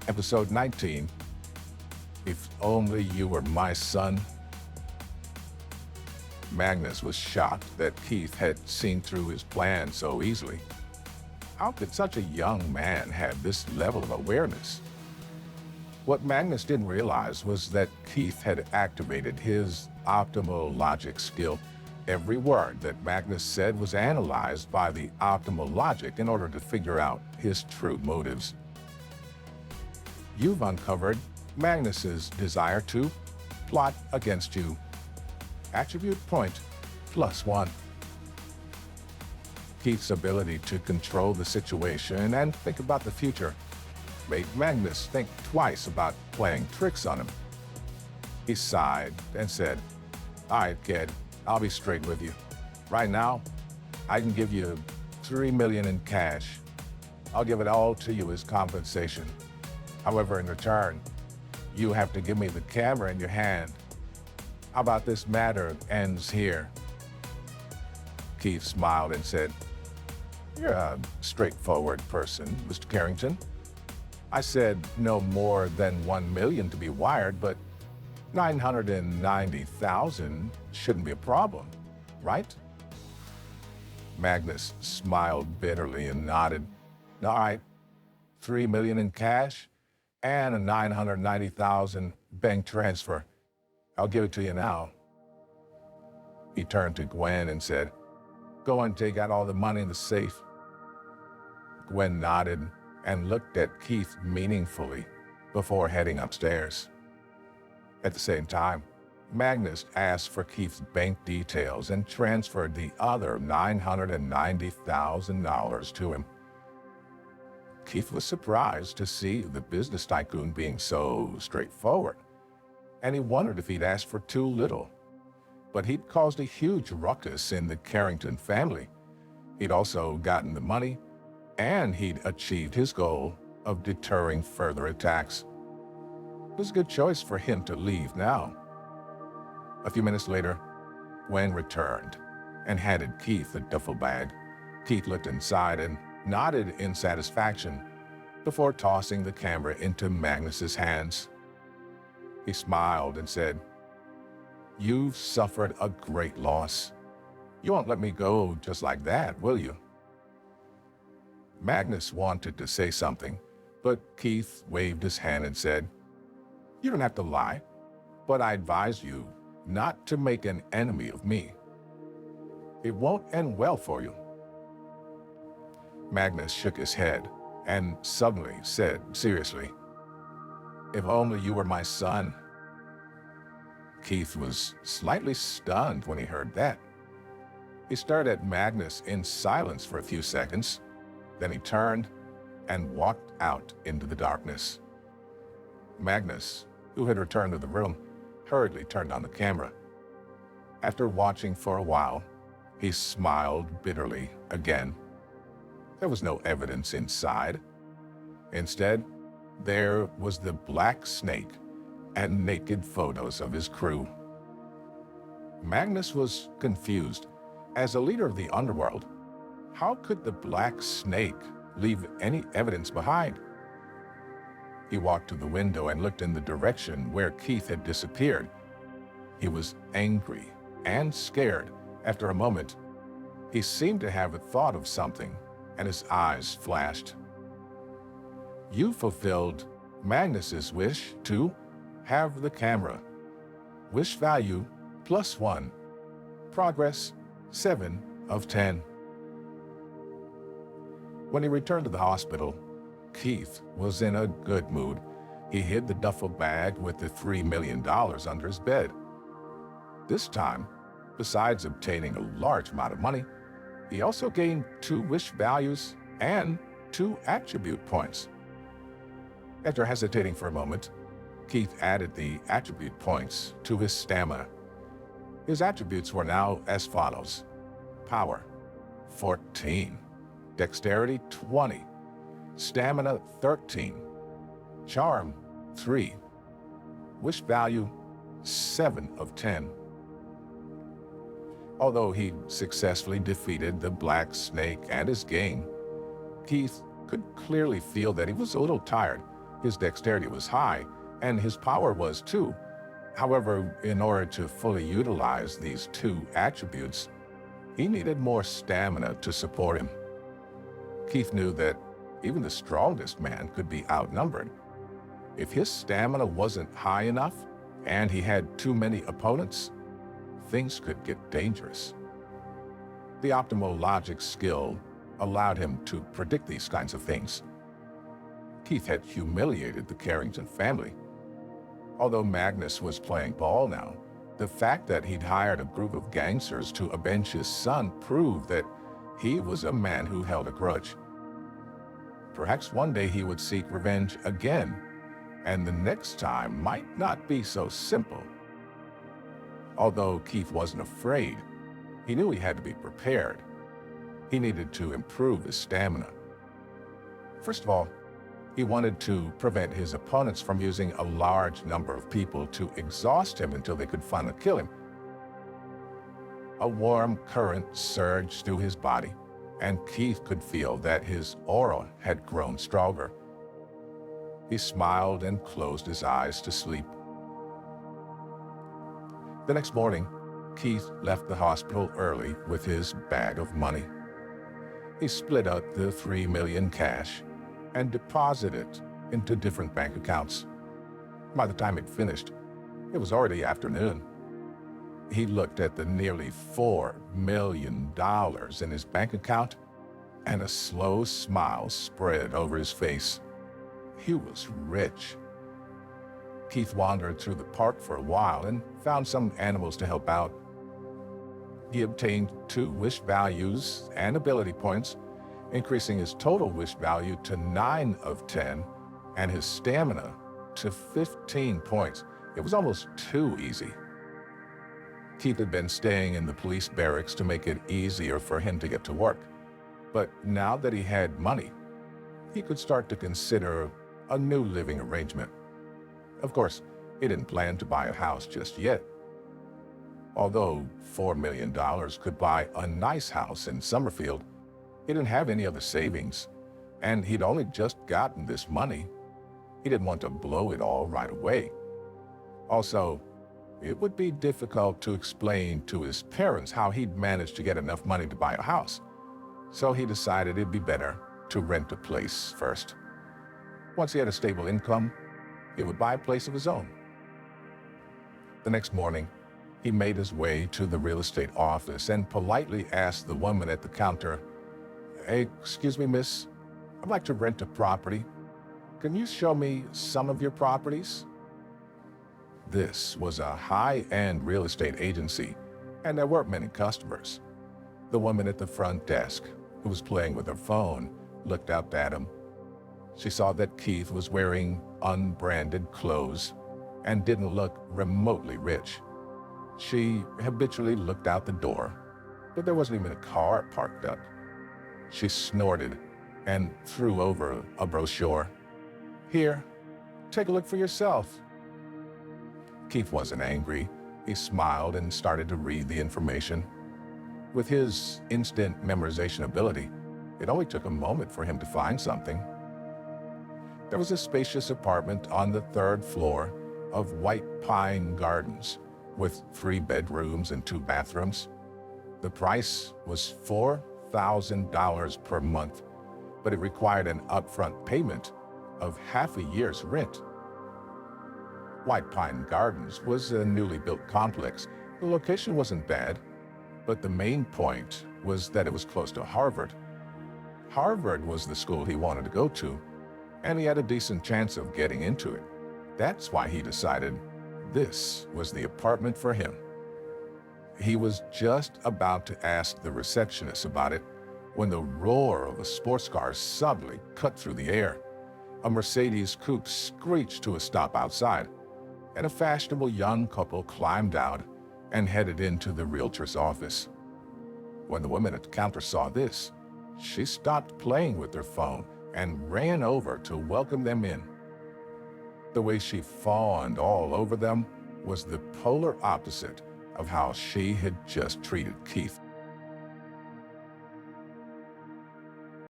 Episode 19, If Only You Were My Son. Magnus was shocked that Keith had seen through his plan so easily. How could such a young man have this level of awareness? What Magnus didn't realize was that Keith had activated his optimal logic skill. Every word that Magnus said was analyzed by the optimal logic in order to figure out his true motives. You've uncovered Magnus's desire to plot against you. Attribute point +1. Keith's ability to control the situation and think about the future made Magnus think twice about playing tricks on him. He sighed and said, "All right, kid, I'll be straight with you. Right now, I can give you $3 million in cash. I'll give it all to you as compensation. However, in return, you have to give me the camera in your hand. How about this matter ends here?" Keith smiled and said, "You're a straightforward person, Mr. Carrington. I said no more than $1 million to be wired, but $990,000 shouldn't be a problem, right?" Magnus smiled bitterly and nodded. "All right, $3 million in cash and a $990,000 bank transfer. I'll give it to you now." He turned to Gwen and said, "Go and take out all the money in the safe." Gwen nodded and looked at Keith meaningfully before heading upstairs. At the same time, Magnus asked for Keith's bank details and transferred the other $990,000 to him. Keith was surprised to see the business tycoon being so straightforward, and he wondered if he'd asked for too little. But he'd caused a huge ruckus in the Carrington family. He'd also gotten the money, and he'd achieved his goal of deterring further attacks. It was a good choice for him to leave now. A few minutes later, Gwen returned and handed Keith a duffel bag. Keith looked inside and nodded in satisfaction before tossing the camera into Magnus's hands. He smiled and said, "You've suffered a great loss. You won't let me go just like that, will you?" Magnus wanted to say something, but Keith waved his hand and said, "You don't have to lie, but I advise you not to make an enemy of me. It won't end well for you." Magnus shook his head and suddenly said seriously, "If only you were my son." Keith was slightly stunned when he heard that. He stared at Magnus in silence for a few seconds. Then he turned and walked out into the darkness. Magnus, who had returned to the room, hurriedly turned on the camera. After watching for a while, he smiled bitterly again. There was no evidence inside. Instead, there was the black snake and naked photos of his crew. Magnus was confused. As a leader of the underworld, how could the black snake leave any evidence behind? He walked to the window and looked in the direction where Keith had disappeared. He was angry and scared. After a moment, he seemed to have a thought of something, and his eyes flashed. "You fulfilled Magnus's wish to have the camera. Wish value +1. Progress 7 of 10. When he returned to the hospital, Keith was in a good mood. He hid the duffel bag with the $3 million under his bed. This time, besides obtaining a large amount of money, he also gained 2 wish values and 2 attribute points. After hesitating for a moment, Keith added the attribute points to his stamina. His attributes were now as follows: power 14, dexterity 20, stamina 13, charm 3, wish value 7 of 10. Although he successfully defeated the Black Snake and his gang, Keith could clearly feel that he was a little tired. His dexterity was high, and his power was too. However, in order to fully utilize these two attributes, he needed more stamina to support him. Keith knew that even the strongest man could be outnumbered. If his stamina wasn't high enough, and he had too many opponents, things could get dangerous. The optimal logic skill allowed him to predict these kinds of things. Keith had humiliated the Carrington family. Although Magnus was playing ball now, the fact that he'd hired a group of gangsters to avenge his son proved that he was a man who held a grudge. Perhaps one day he would seek revenge again, and the next time might not be so simple. Although Keith wasn't afraid, he knew he had to be prepared. He needed to improve his stamina. First of all, he wanted to prevent his opponents from using a large number of people to exhaust him until they could finally kill him. A warm current surged through his body, and Keith could feel that his aura had grown stronger. He smiled and closed his eyes to sleep. The next morning, Keith left the hospital early with his bag of money. He split out the $3 million cash and deposited it into different bank accounts. By the time it finished, it was already afternoon. He looked at the nearly $4 million in his bank account, and a slow smile spread over his face. He was rich. Keith wandered through the park for a while and found some animals to help out. He obtained 2 wish values and ability points, increasing his total wish value to 9 of 10 and his stamina to 15 points. It was almost too easy. Keith had been staying in the police barracks to make it easier for him to get to work. But now that he had money, he could start to consider a new living arrangement. Of course, he didn't plan to buy a house just yet. Although $4 million could buy a nice house in Summerfield, he didn't have any other savings, and he'd only just gotten this money. He didn't want to blow it all right away. Also, it would be difficult to explain to his parents how he'd managed to get enough money to buy a house. So he decided it'd be better to rent a place first. Once he had a stable income, he would buy a place of his own. The next morning, he made his way to the real estate office and politely asked the woman at the counter, "Hey, excuse me, miss, I'd like to rent a property. Can you show me some of your properties?" This was a high-end real estate agency, and there weren't many customers. The woman at the front desk, who was playing with her phone, looked up at him. She saw that Keith was wearing unbranded clothes and didn't look remotely rich. She habitually looked out the door, but there wasn't even a car parked up. She snorted and threw over a brochure. "Here, take a look for yourself." Keith wasn't angry. He smiled and started to read the information. With his instant memorization ability, it only took a moment for him to find something. There was a spacious apartment on the 3rd floor of White Pine Gardens with 3 bedrooms and 2 bathrooms. The price was $4,000 per month, but it required an upfront payment of half a year's rent. White Pine Gardens was a newly built complex. The location wasn't bad, but the main point was that it was close to Harvard. Harvard was the school he wanted to go to, and he had a decent chance of getting into it. That's why he decided this was the apartment for him. He was just about to ask the receptionist about it when the roar of a sports car suddenly cut through the air. A Mercedes coupe screeched to a stop outside, and a fashionable young couple climbed out and headed into the realtor's office. When the woman at the counter saw this, she stopped playing with her phone and ran over to welcome them in. The way she fawned all over them was the polar opposite of how she had just treated Keith.